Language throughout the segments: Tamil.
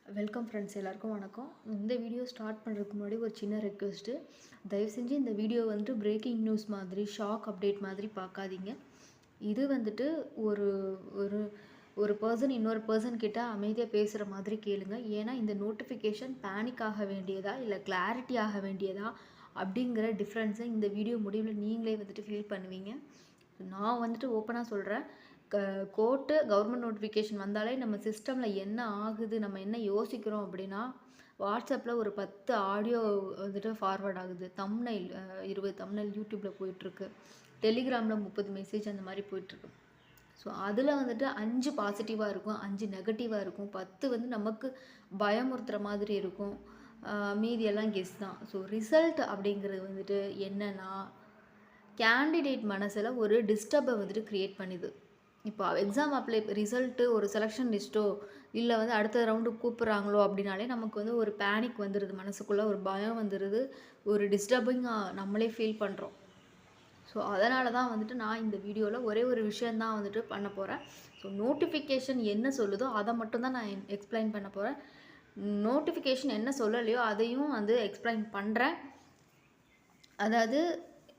வெல்கம் ஃப்ரெண்ட்ஸ், எல்லாருக்கும் வணக்கம். இந்த வீடியோ ஸ்டார்ட் பண்ணுறதுக்கு முன்னாடி ஒரு சின்ன ரெக்வெஸ்ட்டு. தயவு செஞ்சு இந்த வீடியோ வந்துட்டு பிரேக்கிங் நியூஸ் மாதிரி, ஷாக் அப்டேட் மாதிரி பார்க்காதீங்க. இது வந்துட்டு ஒரு ஒரு ஒரு பர்சன் இன்னொரு பர்சன் கிட்ட அமைதியாக பேசுகிற மாதிரி கேளுங்க. ஏன்னா இந்த நோட்டிஃபிகேஷன் பேனிக் ஆக வேண்டியதா இல்லை கிளாரிட்டி ஆக வேண்டியதா அப்படிங்கிற டிஃப்ரென்ஸை இந்த வீடியோ முடிவில் நீங்களே வந்துட்டு ஃபீல் பண்ணுவீங்க. நான் வந்துட்டு ஓப்பனாக சொல்கிறேன். கோர்ட்டு கவர்மெண்ட் நோட்டிஃபிகேஷன் வந்தாலே நம்ம சிஸ்டமில் என்ன ஆகுது, நம்ம என்ன யோசிக்கிறோம் அப்படின்னா, வாட்ஸ்அப்பில் ஒரு 10 ஆடியோ வந்துட்டு ஃபார்வர்ட் ஆகுது. தம்ப்நெயில் 20 தம்ப்நெயில் யூடியூப்பில் போயிட்டுருக்கு. டெலிகிராமில் 30 மெசேஜ் அந்த மாதிரி போயிட்டுருக்கு. ஸோ அதில் வந்துட்டு 5 பாசிட்டிவாக இருக்கும், 5 நெகட்டிவாக இருக்கும், 10 வந்து நமக்கு பயமுறுத்துகிற மாதிரி இருக்கும். மீதியெல்லாம் கெஸ் தான். ஸோ ரிசல்ட் அப்படிங்கிறது வந்துட்டு என்னென்னா, கேண்டிடேட் மனசில் ஒரு டிஸ்டர்பை வந்துட்டு க்ரியேட் பண்ணுது. இப்போ எக்ஸாம் அப்ளை ரிசல்ட்டு, ஒரு செலெக்ஷன் லிஸ்ட்டோ இல்லை வந்து அடுத்த ரவுண்டு கூப்பிட்றாங்களோ அப்படின்னாலே நமக்கு வந்து ஒரு பேனிக் வந்துடுது, மனசுக்குள்ளே ஒரு பயம் வந்துடுது, ஒரு டிஸ்டர்பிங்காக நம்மளே ஃபீல் பண்ணுறோம். ஸோ அதனால தான் வந்துட்டு நான் இந்த வீடியோவில் ஒரே ஒரு விஷயந்தான் வந்துட்டு பண்ண போகிறேன். ஸோ நோட்டிஃபிகேஷன் என்ன சொல்லுதோ அதை மட்டும்தான் நான் எக்ஸ்பிளைன் பண்ண போகிறேன். நோட்டிஃபிகேஷன் என்ன சொல்லலையோ அதையும் வந்து எக்ஸ்பிளைன் பண்ணுறேன். அதாவது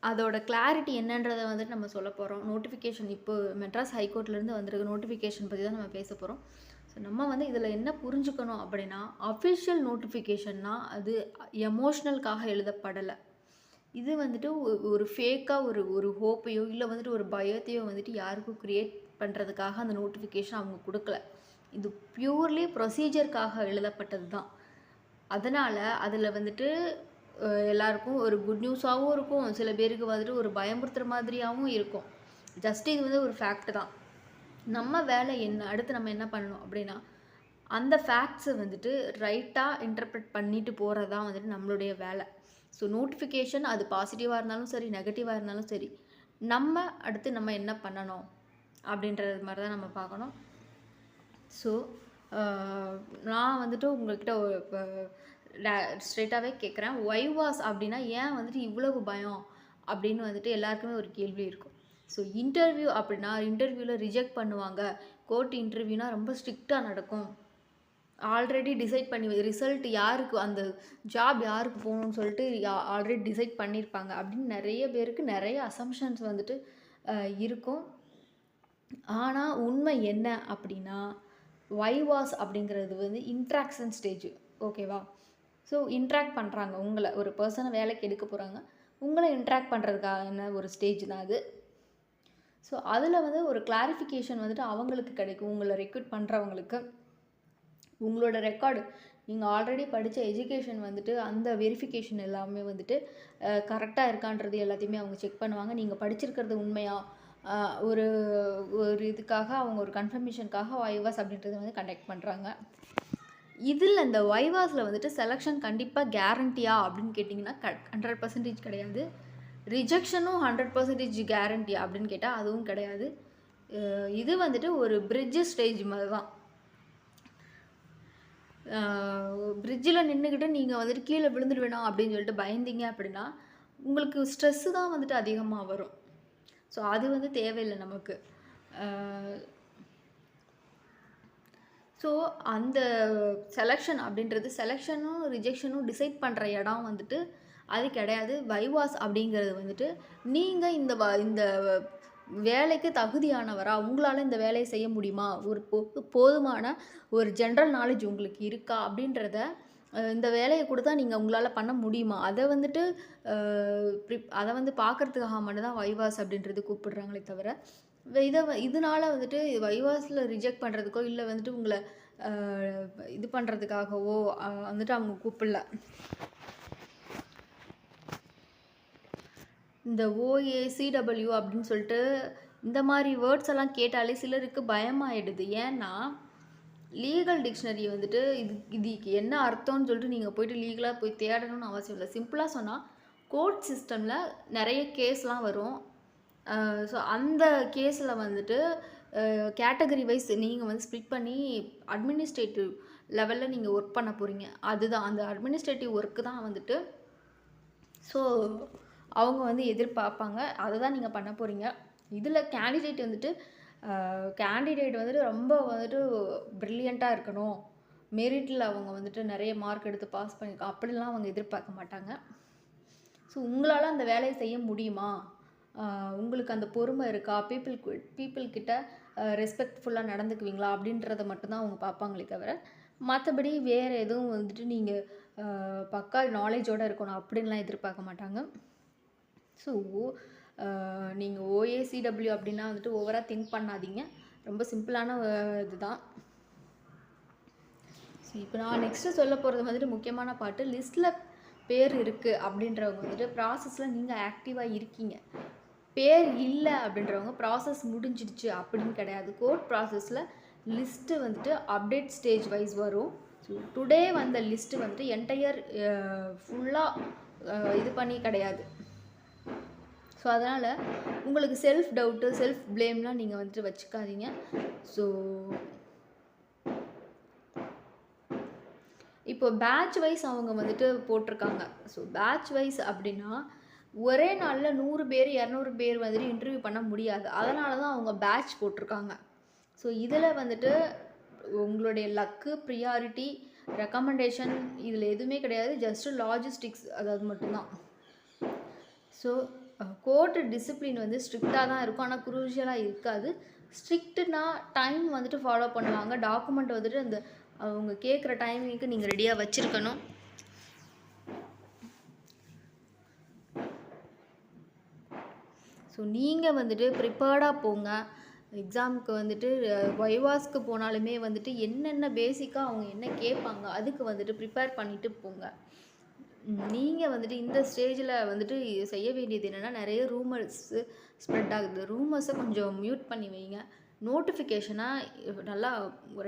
அதோட கிளாரிட்டி என்னன்றதை வந்துட்டு நம்ம சொல்ல போகிறோம். நோட்டிஃபிகேஷன் இப்போ மெட்ராஸ் ஹைகோர்ட்லேருந்து வந்திருக்க நோட்டிஃபிகேஷன் பற்றி தான் நம்ம பேச போகிறோம். ஸோ நம்ம வந்து இதில் என்ன புரிஞ்சுக்கணும் அப்படின்னா, அஃபிஷியல் நோட்டிஃபிகேஷன்னா அது எமோஷ்னலுக்காக எழுதப்படலை. இது வந்துட்டு ஒரு ஃபேக்காக ஒரு ஹோப்பையோ இல்லை வந்துட்டு ஒரு பயத்தையோ வந்துட்டு யாருக்கும் க்ரியேட் பண்ணுறதுக்காக அந்த நோட்டிஃபிகேஷன் அவங்க கொடுக்கல. இது பியூர்லி ப்ரொசீஜருக்காக எழுதப்பட்டது தான். அதனால் அதில் வந்துட்டு எல்லாருக்கும் ஒரு குட் நியூஸாகவும் இருக்கும், சில பேருக்கு வந்துட்டு ஒரு பயமுறுத்துகிற மாதிரியாகவும் இருக்கும். ஜஸ்ட் இது வந்து ஒரு ஃபேக்ட் தான். நம்ம வேலை என்ன, அடுத்து நம்ம என்ன பண்ணணும் அப்படின்னா, அந்த ஃபேக்ட்ஸை வந்துட்டு ரைட்டாக இன்டர்ப்ரெட் பண்ணிட்டு போகிறது தான் வந்துட்டு நம்மளுடைய வேலை. ஸோ நோட்டிஃபிகேஷன் அது பாசிட்டிவாக இருந்தாலும் சரி, நெகட்டிவாக இருந்தாலும் சரி, நம்ம அடுத்து நம்ம என்ன பண்ணணும் அப்படின்றது மாதிரி தான் நம்ம பார்க்கணும். ஸோ நான் வந்துட்டு உங்கள்கிட்ட ஸ்ட்ரெயிட்டாகவே கேட்குறேன், ஒய் வாஸ் அப்படின்னா ஏன் வந்துட்டு இவ்வளவு பயம் அப்படின்னு வந்துட்டு எல்லாருக்குமே ஒரு கேள்வி இருக்கும். ஸோ இன்டர்வியூ அப்படின்னா இன்டர்வியூவில் ரிஜெக்ட் பண்ணுவாங்க. கோர்ட் இன்டர்வியூனா ரொம்ப ஸ்ட்ரிக்டாக நடக்கும். ஆல்ரெடி டிசைட் பண்ணி ரிசல்ட் யாருக்கு, அந்த ஜாப் யாருக்கு போகணும்னு சொல்லிட்டு ஆல்ரெடி டிசைட் பண்ணியிருப்பாங்க அப்படின்னு நிறைய பேருக்கு நிறைய அசம்ஷன்ஸ் வந்துட்டு இருக்கும். ஆனால் உண்மை என்ன அப்படின்னா, ஒய் வாஸ் அப்படிங்கிறது வந்து இன்ட்ராக்ஷன் ஸ்டேஜ். ஓகேவா? ஸோ இன்ட்ராக்ட் பண்ணுறாங்க, உங்களை ஒரு பர்சனை வேலைக்கு எடுக்க போகிறாங்க, உங்களை இன்ட்ராக்ட் பண்ணுறதுக்கான ஒரு ஸ்டேஜ் தான் அது. ஸோ அதில் வந்து ஒரு கிளாரிஃபிகேஷன் வந்துட்டு அவங்களுக்கு கிடைக்கும். உங்களை ரெக்ரூட் பண்ணுறவங்களுக்கு உங்களோட ரெக்கார்டு, நீங்கள் ஆல்ரெடி படித்த எஜுகேஷன் வந்துட்டு அந்த வெரிஃபிகேஷன் எல்லாமே வந்துட்டு கரெக்டாக இருக்கான்றது எல்லாத்தையுமே அவங்க செக் பண்ணுவாங்க. நீங்கள் படிச்சிருக்கிறது உண்மையா, ஒரு ஒரு இதுக்காக அவங்க ஒரு கன்ஃபர்மேஷனுக்காக வைவாஸ் அப்படின்றத வந்து கண்டக்ட் பண்ணுறாங்க. இதில் இந்த வைவாஸில் வந்துட்டு செலெக்ஷன் கண்டிப்பாக கேரண்டியா அப்படின்னு கேட்டிங்கன்னா 100% கிடையாது. ரிஜெக்ஷனும் 100% கேரண்டியா அப்படின்னு கேட்டால் அதுவும் கிடையாது. இது வந்துட்டு ஒரு பிரிட்ஜ் ஸ்டேஜ் மாதிரி தான். பிரிட்ஜில் நின்றுக்கிட்டு நீங்கள் வந்துட்டு கீழே விழுந்துடுவேணா அப்படின்னு சொல்லிட்டு பயந்தீங்க அப்படின்னா உங்களுக்கு ஸ்ட்ரெஸ்ஸு தான் வந்துட்டு அதிகமாக வரும். ஸோ அது வந்து தேவையில்லை நமக்கு. ஸோ அந்த செலெக்ஷன் அப்படின்றது, செலெக்ஷனும் ரிஜெக்ஷனும் டிசைட் பண்ணுற இடம் வந்துட்டு அது கிடையாது. வைவாஸ் அப்படிங்கிறது வந்துட்டு நீங்கள் இந்த வேலைக்கு தகுதியானவரா, உங்களால் இந்த வேலையை செய்ய முடியுமா, ஒரு போதுமான ஒரு ஜென்ரல் நாலேஜ் உங்களுக்கு இருக்கா அப்படின்றத, இந்த வேலையை கொடுத்தா நீங்கள் உங்களால் பண்ண முடியுமா, அதை வந்துட்டு அதை வந்து பார்க்குறதுக்காக மட்டும்தான் வைவாஸ் அப்படின்றது கூப்பிடுறாங்களே தவிர, இதனால் வந்துட்டு வைவாஸில் ரிஜெக்ட் பண்ணுறதுக்கோ இல்லை வந்துட்டு உங்களை இது பண்ணுறதுக்காகவோ வந்துட்டு அவங்க கூப்பிடல. இந்த OACW அப்படின்னு சொல்லிட்டு இந்த மாதிரி வேர்ட்ஸ் எல்லாம் கேட்டாலே சிலருக்கு பயமாயிடுது. ஏன்னா லீகல் டிக்ஷனரி வந்துட்டு இதுக்கு என்ன அர்த்தம்னு சொல்லிட்டு நீங்கள் போய்ட்டு லீகலாக போய் தேடணும்னு அவசியம் இல்லை. சிம்பிளாக சொன்னால் கோர்ட் சிஸ்டமில் நிறைய கேஸ்லாம் வரும். ஸோ அந்த கேஸில் வந்துட்டு கேட்டகரி வைஸ் நீங்கள் வந்து ஸ்ப்ளிட் பண்ணி அட்மினிஸ்ட்ரேட்டிவ் லெவலில் நீங்கள் ஒர்க் பண்ண போகிறீங்க. அதுதான் அந்த அட்மினிஸ்ட்ரேட்டிவ் ஒர்க்கு தான் வந்துட்டு ஸோ அவங்க வந்து எதிர்பார்ப்பாங்க. அதை தான் நீங்கள் பண்ண போகிறீங்க. இதில் கேண்டிடேட் வந்துட்டு ரொம்ப வந்துட்டு ப்ரில்லியண்ட்டாக இருக்கணும், மெரிட்டில் அவங்க வந்துட்டு நிறைய மார்க் எடுத்து பாஸ் பண்ணியிருக்கோம் அப்படிலாம் அவங்க எதிர்பார்க்க மாட்டாங்க. ஸோ உங்களால் அந்த வேலையை செய்ய முடியுமா, உங்களுக்கு அந்த பொறுமை இருக்கா, பீப்புள்கிட்ட ரெஸ்பெக்ட்ஃபுல்லாக நடந்துக்குவீங்களா அப்படின்றத மட்டும்தான் அவங்க பார்ப்பாங்களே தவிர, மற்றபடி வேறு எதுவும் வந்துட்டு நீங்கள் பக்கா நாலேஜோடு இருக்கணும் அப்படின்லாம் எதிர்பார்க்க மாட்டாங்க. ஸோ நீங்கள் OACW அப்படின்னா வந்துட்டு ஓவராக திங்க் பண்ணாதீங்க. ரொம்ப சிம்பிளான இதுதான். ஸோ இப்போ நான் நெக்ஸ்ட்டு சொல்ல போகிறது வந்துட்டு முக்கியமான பாட்டு. லிஸ்ட்டில் பேர் இருக்குது அப்படின்றவங்க வந்துட்டு ப்ராசஸில் நீங்கள் ஆக்டிவாக இருக்கீங்க. பேர் இல்லை அப்படின்றவங்க ப்ராசஸ் முடிஞ்சிடுச்சு அப்படின்னு கிடையாது. கோர்ட் ப்ராசஸில் லிஸ்ட்டு வந்துட்டு அப்டேட் ஸ்டேஜ் வைஸ் வரும். ஸோ டுடே வந்த லிஸ்ட்டு வந்துட்டு என்டையர் ஃபுல்லாக இது பண்ணி கிடையாது. ஸோ அதனால் உங்களுக்கு செல்ஃப் டவுட்டு, செல்ஃப் ப்ளேம்லாம் நீங்கள் வந்துட்டு வச்சுக்காதீங்க. ஸோ இப்போ பேட்ச் வைஸ் அவங்க வந்துட்டு போட்டிருக்காங்க. ஸோ பேட்ச் வைஸ் அப்படின்னா ஒரே நாளில் 100 பேர் 200 பேர் வந்துட்டு இன்டர்வியூ பண்ண முடியாது. அதனால தான் அவங்க பேட்ச் போட்டிருக்காங்க. ஸோ இதில் வந்துட்டு உங்களுடைய லக்கு, ப்ரியாரிட்டி, ரெக்கமெண்டேஷன் இதில் எதுவுமே கிடையாது. ஜஸ்ட்டு லாஜிஸ்டிக்ஸ் அதாவது மட்டும்தான். ஸோ கோர்ட்டு டிசிப்ளின் வந்து ஸ்ட்ரிக்டாக தான் இருக்கும், ஆனால் குரூஷியலாக இருக்காது. ஸ்ட்ரிக்ட்டுனா டைம் வந்துட்டு ஃபாலோ பண்ணுவாங்க. டாக்குமெண்ட் வந்துட்டு அந்த அவங்க கேட்குற டைமிங்க்கு நீங்கள் ரெடியாக வச்சுருக்கணும். ஸோ நீங்கள் வந்துட்டு ப்ரிப்பேர்டாக போங்க. எக்ஸாமுக்கு வந்துட்டு வைவாஸ்க்கு போனாலுமே வந்துட்டு என்னென்ன பேசிக்காக அவங்க என்ன கேட்பாங்க அதுக்கு வந்துட்டு ப்ரிப்பேர் பண்ணிவிட்டு போங்க. நீங்கள் வந்துட்டு இந்த ஸ்டேஜில் வந்துட்டு செய்ய வேண்டியது என்னென்னா, நிறைய ரூமர்ஸு ஸ்ப்ரெட் ஆகுது. ரூமர்ஸை கொஞ்சம் மியூட் பண்ணி வைங்க. நோட்டிஃபிகேஷனாக நல்லா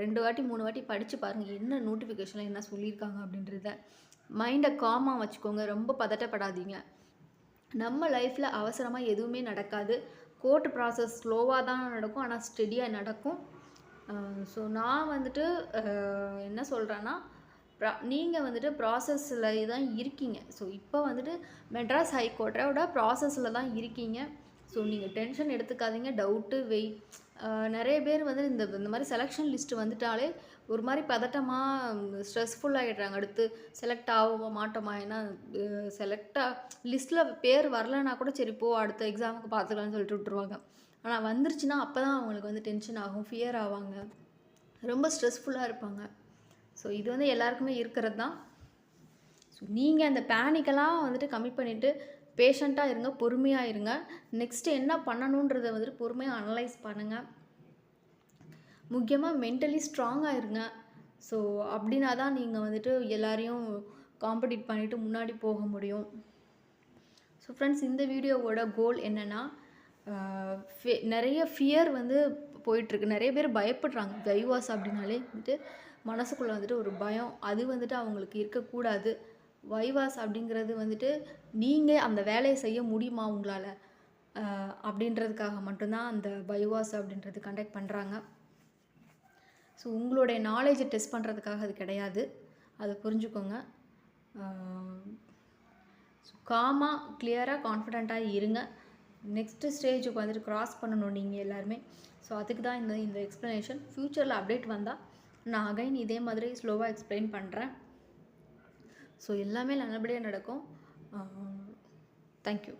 2 வாட்டி 3 வாட்டி படித்து பாருங்கள், என்ன நோட்டிஃபிகேஷனில் என்ன சொல்லியிருக்காங்க அப்படின்றத. மைண்டை காமாக வச்சுக்கோங்க, ரொம்ப பதட்டப்படாதீங்க. நம்ம லைஃப்பில் அவசரமாக எதுவுமே நடக்காது. கோர்ட் ப்ராசஸ் ஸ்லோவாக தான் நடக்கும், ஆனால் ஸ்டெடியாக நடக்கும். ஸோ நான் வந்துட்டு என்ன சொல்கிறேன்னா, நீங்கள் வந்துட்டு ப்ராசஸில் தான் இருக்கீங்க. ஸோ இப்போ வந்துட்டு மெட்ராஸ் ஹைகோர்ட்டோட ப்ராசஸில் தான் இருக்கீங்க. ஸோ நீங்கள் டென்ஷன் எடுத்துக்காதீங்க. டவுட்டு, வெயிட் நிறைய பேர் வந்து இந்த மாதிரி செலெக்ஷன் லிஸ்ட்டு வந்துட்டாலே ஒரு மாதிரி பதட்டமாக ஸ்ட்ரெஸ்ஃபுல்லாகிடுறாங்க. அடுத்து செலக்ட் ஆகுமா மாட்டோமா, ஏன்னா லிஸ்ட்டில் பேர் வரலைன்னா கூட சரி போ அடுத்த எக்ஸாமுக்கு பார்த்துக்கலான்னு சொல்லிட்டு விட்ருவாங்க. ஆனால் வந்துருச்சுன்னா அப்போ தான் அவங்களுக்கு வந்து டென்ஷன் ஆகும், ஃபியர் ஆவாங்க, ரொம்ப ஸ்ட்ரெஸ்ஃபுல்லாக இருப்பாங்க. ஸோ இது வந்து எல்லாருக்குமே இருக்கிறது தான். ஸோ நீங்கள் அந்த பேனிக்கெல்லாம் வந்துட்டு கம்மி பண்ணிவிட்டு பேஷண்ட்டாக இருங்க, பொறுமையாக இருங்க. நெக்ஸ்ட்டு என்ன பண்ணணுன்றதை வந்துட்டு பொறுமையாக அனலைஸ் பண்ணுங்கள். முக்கியமாக மென்டலி ஸ்ட்ராங்காக இருங்க. ஸோ அப்படின்னா தான் நீங்கள் வந்துட்டு எல்லாரையும் காம்படிட் பண்ணிவிட்டு முன்னாடி போக முடியும். ஸோ ஃப்ரெண்ட்ஸ், இந்த வீடியோவோட கோல் என்னென்னா, நிறைய ஃபியர் வந்து போயிட்டுருக்கு. நிறைய பேர் பயப்படுறாங்க. வைவாஸ் அப்படின்னாலே வந்துட்டு மனசுக்குள்ளே வந்துட்டு ஒரு பயம், அது வந்துட்டு அவங்களுக்கு இருக்கக்கூடாது. வைவாஸ் அப்படிங்கிறது வந்துட்டு நீங்கள் அந்த வேலையை செய்ய முடியுமா உங்களால் அப்படின்றதுக்காக மட்டும்தான் அந்த வைவாஸ் அப்படின்றது கண்டக்ட் பண்ணுறாங்க. ஸோ உங்களுடைய நாலேஜை டெஸ்ட் பண்ணுறதுக்காக அது கிடையாது, அதை புரிஞ்சுக்கோங்க. ஸோ காமாக, கிளியராக, கான்ஃபிடெண்ட்டாக இருங்க. நெக்ஸ்ட்டு ஸ்டேஜுக்கு வந்துட்டு க்ராஸ் பண்ணணும் நீங்கள் எல்லாருமே. ஸோ அதுக்கு தான் இந்த எக்ஸ்ப்ளனேஷன். ஃப்யூச்சரில் அப்டேட் வந்தால் நான் அகைன் இதே மாதிரி ஸ்லோவாக எக்ஸ்பிளைன் பண்ணுறேன். ஸோ எல்லாமே நல்லபடியாக நடக்கும். தேங்க்யூ.